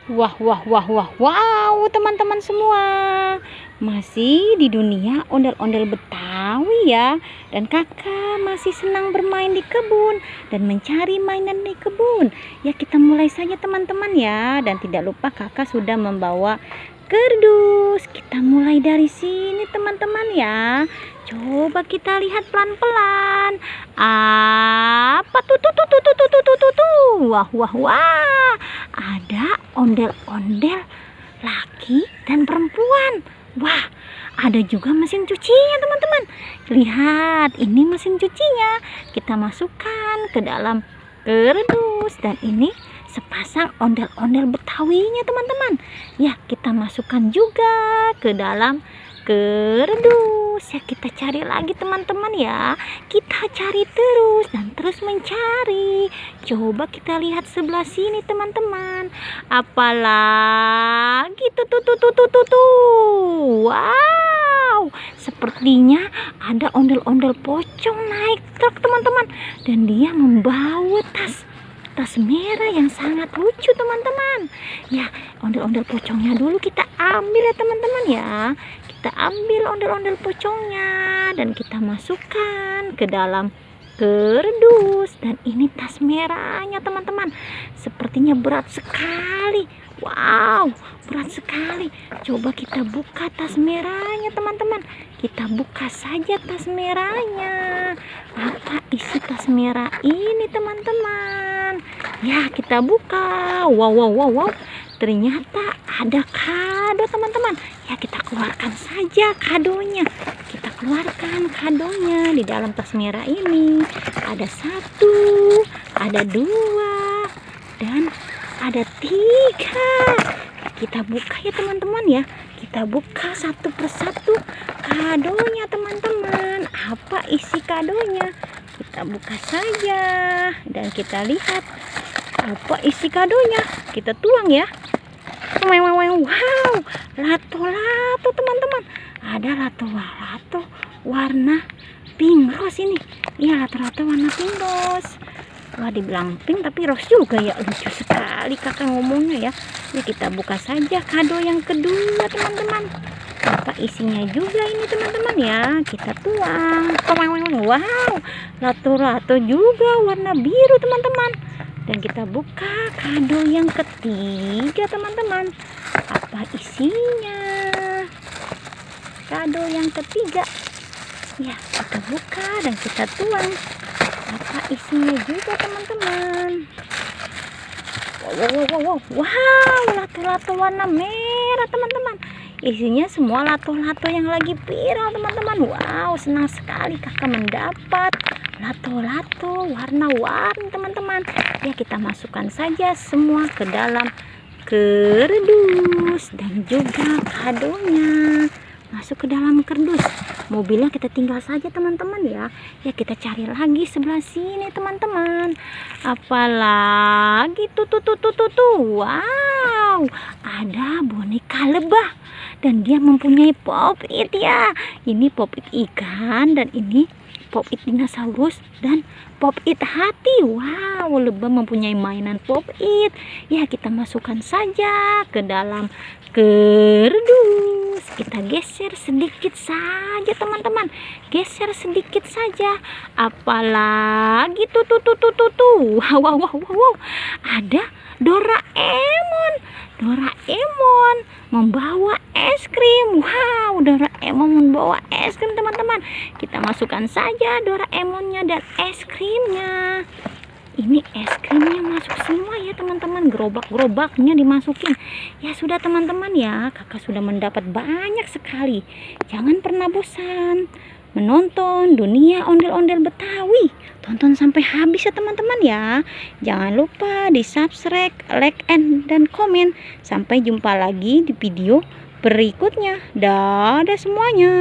Wah, wah, wah, wah, wow, teman-teman semua. Masih di dunia ondel-ondel Betawi ya. Dan kakak masih senang bermain di kebun dan mencari mainan di kebun. Ya, kita mulai saja teman-teman ya. Dan tidak lupa kakak sudah membawa kardus. Kita mulai dari sini teman-teman ya. Coba kita lihat pelan-pelan. Apa tuh? Wah, wah, wah. Ada ondel-ondel laki dan perempuan. Wah, ada juga mesin cucinya teman-teman. Lihat, ini mesin cucinya. Kita masukkan ke dalam kardus. Dan ini sepasang ondel-ondel Betawinya teman-teman. Ya, kita masukkan juga ke dalam kardus. Ya, kita cari lagi teman-teman ya. Kita cari terus dan terus mencari. Coba kita lihat sebelah sini teman-teman. Apalagi tuh. Wow, sepertinya ada ondel-ondel pocong naik truk teman-teman. Dan dia membawa tas merah yang sangat lucu teman-teman. Ya, ondel-ondel pocongnya dulu kita ambil ya teman-teman ya. Kita ambil ondel-ondel pocongnya dan kita masukkan ke dalam kardus. Dan ini tas merahnya teman-teman. Sepertinya berat sekali. Wow, berat sekali. Coba kita buka tas merahnya teman-teman. Kita buka saja tas merahnya. Apa isi tas merah ini teman-teman? Ya, kita buka. Wow. Ternyata ada kado teman-teman. Ya, kita keluarkan saja kadonya. Kita keluarkan kadonya di dalam tas merah ini. Ada 1, ada 2, dan ada 3. Kita buka ya teman-teman ya. Kita buka satu persatu kadonya teman-teman. Apa isi kadonya? Kita buka saja dan kita lihat apa isi kadonya. Kita tuang ya. Wow, lato-lato teman-teman. Ada lato-lato warna pink rose ini. Iya, lato-lato warna pink rose. Wah, dibilang pink tapi rose juga ya. Lucu sekali kakak ngomongnya ya. Ini kita buka saja kado yang kedua teman-teman. Apa isinya juga ini teman-teman ya. Kita tuang. Wow, lato-lato juga warna biru teman-teman. Dan kita buka kado yang ketiga teman-teman. Apa isinya? Kado yang ketiga. Ya, kita buka dan kita tuang. Apa isinya juga teman-teman? Wow, lato-lato warna merah teman-teman. Isinya semua lato-lato yang lagi viral teman-teman. Wow, senang sekali kakak mendapat lato-lato warna-warni teman-teman. Ya, kita masukkan saja semua ke dalam kardus dan juga kadonya masuk ke dalam kardus. Mobilnya kita tinggal saja teman-teman ya. Ya, kita cari lagi sebelah sini teman-teman. Apalagi tuh. Wow, ada boneka lebah dan dia mempunyai pop-it ya. Ini pop-it ikan dan ini pop-it dinosaurus dan pop-it hati. Wow, lebah mempunyai mainan pop-it. Ya, kita masukkan saja ke dalam kardus. Kita geser sedikit saja teman-teman. Geser sedikit saja. Apalagi tuh. Wow. Ada Doraemon membawa es krim. Wow, Doraemon membawa es krim teman-teman. Kita masukkan saja Doraemonnya dan es krimnya. Ini es krimnya masuk semua ya teman-teman. Gerobak-gerobaknya dimasukin. Ya sudah teman-teman ya. Kakak sudah mendapat banyak sekali. Jangan pernah bosan menonton dunia ondel-ondel Betawi. Tonton sampai habis ya teman-teman ya. Jangan lupa di subscribe, like, dan komen. Sampai jumpa lagi di video berikutnya. Dadah semuanya.